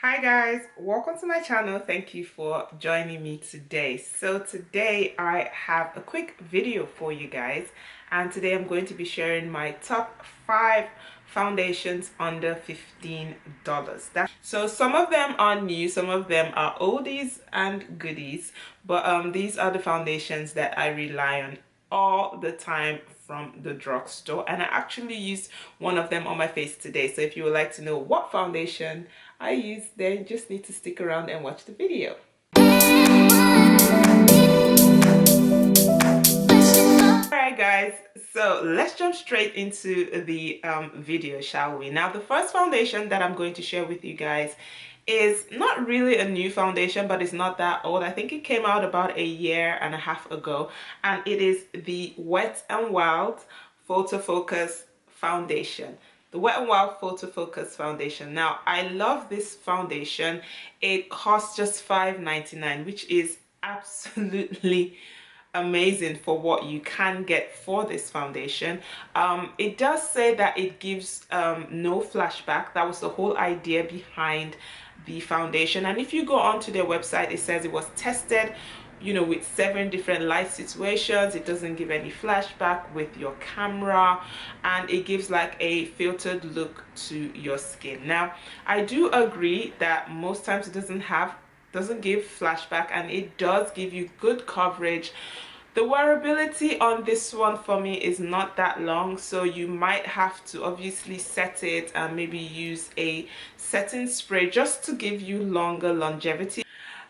Hi guys, welcome to my channel. Thank you for joining me today. So today I have a quick video for you guys, and today I'm going to be sharing my top 5 foundations under $15. So some of them are new, some of them are oldies and goodies, but these are the foundations that I rely on all the time from the drugstore, and I actually used one of them on my face today. So if you would like to know what foundation I use, then you just need to stick around and watch the video. Alright guys, so let's jump straight into the video, shall we? Now the first foundation that I'm going to share with you guys is not really a new foundation, but it's not that old. I think it came out about a year and a half ago, and it is the Wet n Wild Photo Focus foundation. The Wet n Wild Photo Focus foundation. Now I love this foundation. It costs just $5.99, which is absolutely amazing for what you can get for this foundation. It does say that it gives no flashback. That was the whole idea behind the foundation, and if you go onto their website, it says it was tested, you know, with 7 different light situations. It doesn't give any flashback with your camera, and it gives like a filtered look to your skin. Now I do agree that most times it doesn't give flashback, and it does give you good coverage. The wearability on this one for me is not that long, so you might have to obviously set it and maybe use a setting spray just to give you longer longevity.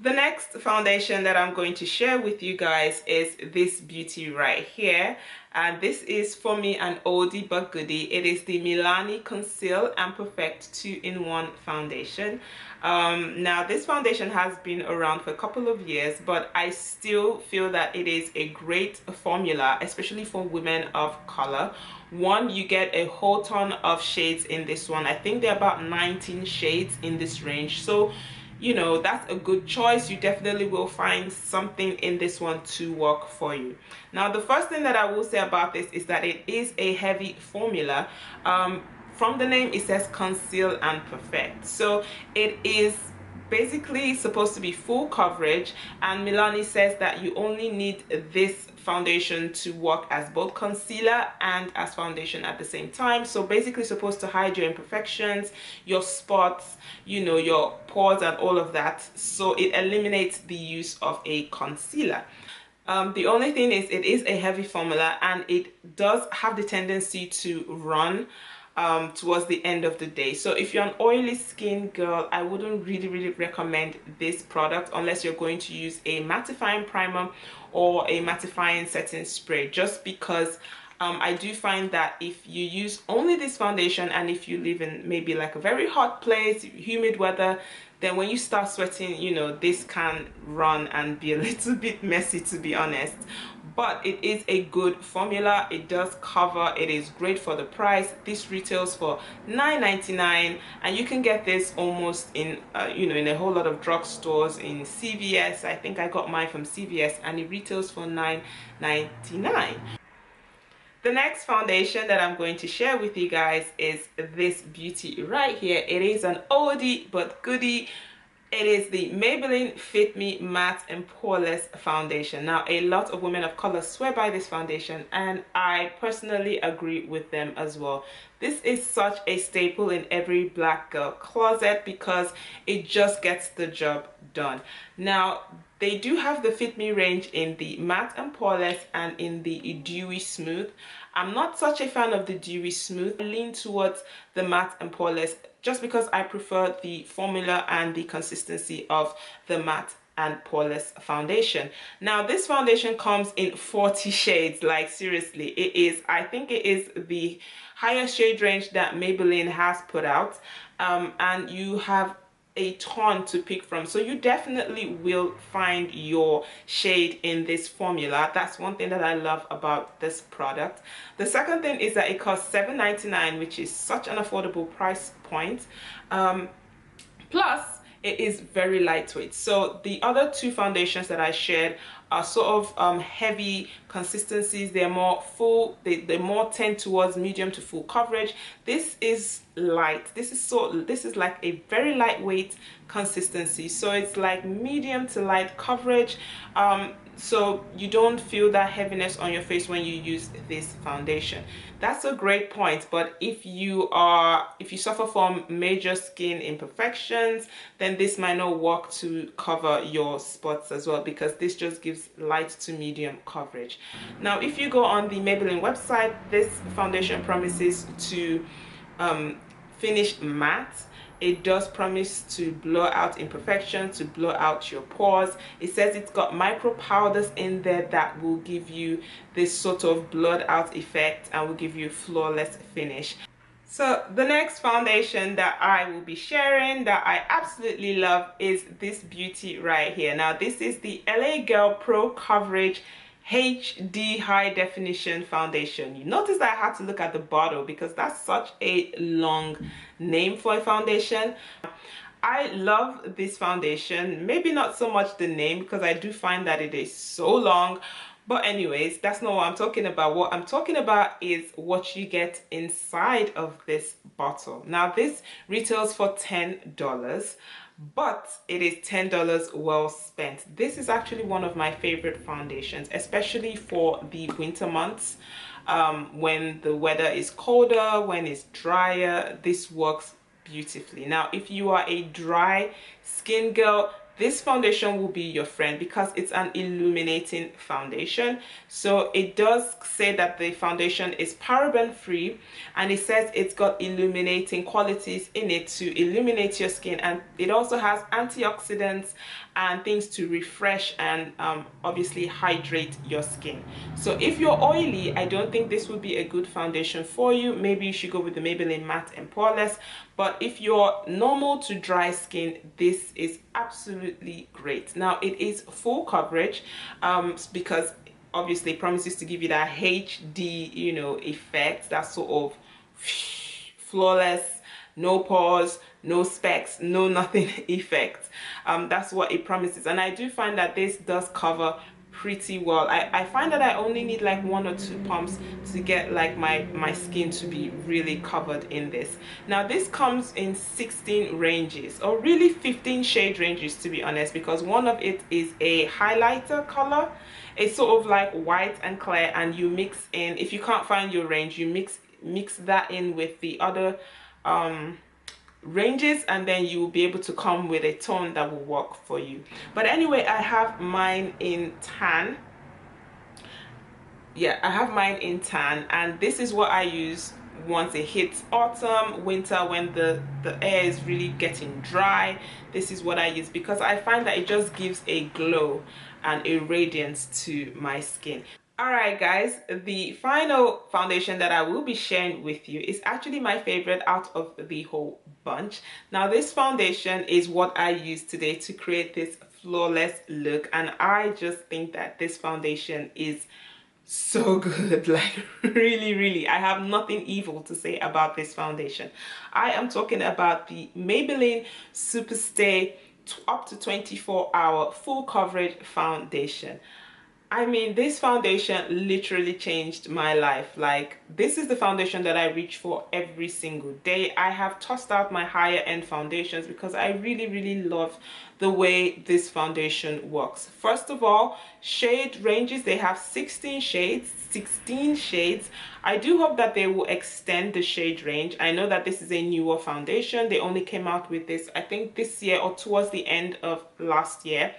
The next foundation that I'm going to share with you guys is this beauty right here, and this is for me an oldie but goodie. It is the Milani Conceal and Perfect 2-in-1 foundation. Now this foundation has been around for a couple of years, but I still feel that it is a great formula, especially for women of color. One, you get a whole ton of shades in this one. I think there are about 19 shades in this range, so you know, that's a good choice. You definitely will find something in this one to work for you. Now the first thing that I will say about this is that it is a heavy formula. From the name, it says conceal and perfect, so it is basically supposed to be full coverage, and Milani says that you only need this foundation to work as both concealer and as foundation at the same time. So basically supposed to hide your imperfections, your spots, you know, your pores and all of that, so it eliminates the use of a concealer. The only thing is it is a heavy formula, and it does have the tendency to run towards the end of the day. So if you're an oily skin girl, I wouldn't really recommend this product unless you're going to use a mattifying primer or a mattifying setting spray, just because I do find that if you use only this foundation, and if you live in maybe like a very hot place, humid weather, then when you start sweating, you know, this can run and be a little bit messy, to be honest. But it is a good formula. It does cover. It is great for the price. This retails for $9.99, and you can get this almost in you know, in a whole lot of drugstores. In CVS, I think I got mine from CVS, and it retails for $9.99. The next foundation that I'm going to share with you guys is this beauty right here. It is an oldie but goodie. It is the Maybelline Fit Me Matte and Poreless Foundation. Now, a lot of women of color swear by this foundation, and I personally agree with them as well. This is such a staple in every black girl closet because it just gets the job done. Now, they do have the Fit Me range in the matte and poreless and in the dewy smooth. I'm not such a fan of the dewy smooth. I lean towards the matte and poreless just because I prefer the formula and the consistency of the matte and poreless foundation. Now this foundation comes in 40 shades. Like seriously, it is, I think it is the highest shade range that Maybelline has put out, and you have a ton to pick from, so you definitely will find your shade in this formula. That's one thing that I love about this product. The second thing is that it costs $7.99, which is such an affordable price point. Plus it is very lightweight. So the other two foundations that I shared are sort of heavy consistencies. They're more full, they more tend towards medium to full coverage. This is light. This is like a very lightweight consistency, so it's like medium to light coverage, so you don't feel that heaviness on your face when you use this foundation. That's a great point. But if you suffer from major skin imperfections, then this might not work to cover your spots as well, because this just gives light to medium coverage. Now if you go on the Maybelline website, this foundation promises to finish matte. It does promise to blur out imperfections, to blur out your pores. It says it's got micro powders in there that will give you this sort of blurred out effect and will give you flawless finish. So the next foundation that I will be sharing that I absolutely love is this beauty right here. Now this is the LA Girl Pro Coverage HD High Definition Foundation. You notice that I had to look at the bottle because that's such a long name for a foundation. I love this foundation, maybe not so much the name, because I do find that it is so long. But anyways, that's not what I'm talking about. What I'm talking about is what you get inside of this bottle. Now this retails for $10, but it is $10 well spent. This is actually one of my favorite foundations, especially for the winter months, when the weather is colder, when it's drier. This works beautifully. Now if you are a dry skin girl, this foundation will be your friend because it's an illuminating foundation. So it does say that the foundation is paraben free, and it says it's got illuminating qualities in it to illuminate your skin, and it also has antioxidants and things to refresh and obviously hydrate your skin. So if you're oily, I don't think this would be a good foundation for you. Maybe you should go with the Maybelline Matte and Poreless. But if you're normal to dry skin, this is absolutely great. Now it is full coverage because obviously it promises to give you that HD, you know, effect, that sort of flawless, no pores, no specks, no nothing effect. That's what it promises, and I do find that this does cover pretty well. I find that I only need like 1 or 2 pumps to get like my skin to be really covered in this. Now this comes in 16 ranges, or really 15 shade ranges to be honest, because one of it is a highlighter color. It's sort of like white and clear, and you mix in, if you can't find your range, you mix that in with the other ranges, and then you will be able to come with a tone that will work for you. But anyway, I have mine in tan. Yeah, I have mine in tan, and this is what I use once it hits autumn, winter, when the air is really getting dry. This is what I use because I find that it just gives a glow and a radiance to my skin. Alright guys, the final foundation that I will be sharing with you is actually my favorite out of the whole bunch. Now this foundation is what I used today to create this flawless look, and I just think that this foundation is so good. Like really, I have nothing evil to say about this foundation. I am talking about the Maybelline Superstay up to 24-hour full coverage foundation. I mean, this foundation literally changed my life. Like, this is the foundation that I reach for every single day. I have tossed out my higher end foundations because I really love the way this foundation works. First of all, shade ranges. They have 16 shades. I do hope that they will extend the shade range. I know that this is a newer foundation. They only came out with this, I think, this year or towards the end of last year.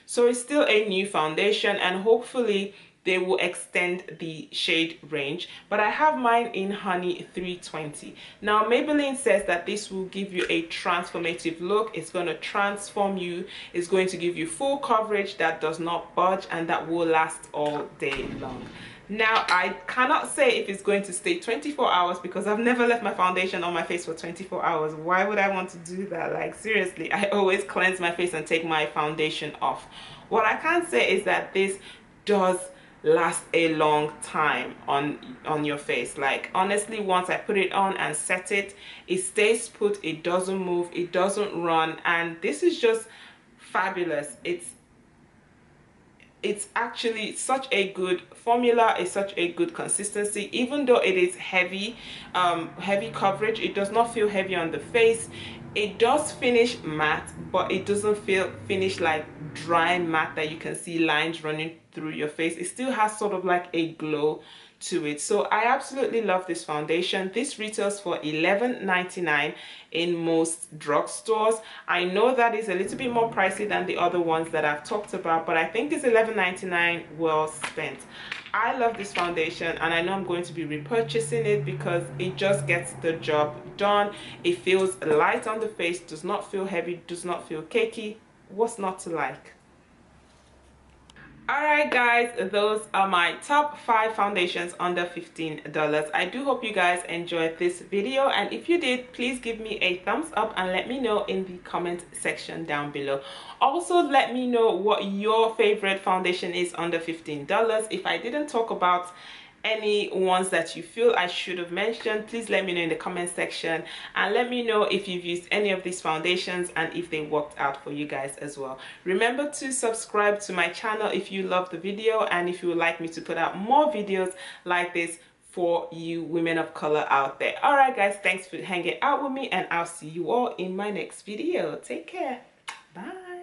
So it's still a new foundation, and hopefully they will extend the shade range. But I have mine in Honey 320. Now Maybelline says that this will give you a transformative look. It's going to transform you. It's going to give you full coverage that does not budge and that will last all day long. Now I cannot say if it's going to stay 24 hours because I've never left my foundation on my face for 24 hours. Why would I want to do that? Like, seriously, I always cleanse my face and take my foundation off. What I can say is that this does last a long time on your face. Like honestly, once I put it on and set it, it stays put, it doesn't move, it doesn't run, and this is just fabulous. It's actually such a good formula, it's such a good consistency. Even though it is heavy, heavy coverage, it does not feel heavy on the face. It does finish matte, but it doesn't feel finish like dry matte that you can see lines running through your face. It still has sort of like a glow to it. So I absolutely love this foundation. This retails for $11.99 in most drugstores. I know that is a little bit more pricey than the other ones that I've talked about, but I think this $11.99 well spent. I love this foundation, and I know I'm going to be repurchasing it because it just gets the job done. It feels light on the face, does not feel heavy, does not feel cakey. What's not to like? Alright guys, those are my top 5 foundations under $15. I do hope you guys enjoyed this video, and if you did, please give me a thumbs up and let me know in the comment section down below. Also, let me know what your favorite foundation is under $15. If I didn't talk about any ones that you feel I should have mentioned, please let me know in the comment section, and let me know if you've used any of these foundations and if they worked out for you guys as well. Remember to subscribe to my channel if you love the video and if you would like me to put out more videos like this for you women of color out there. All right guys, thanks for hanging out with me, and I'll see you all in my next video. Take care. Bye.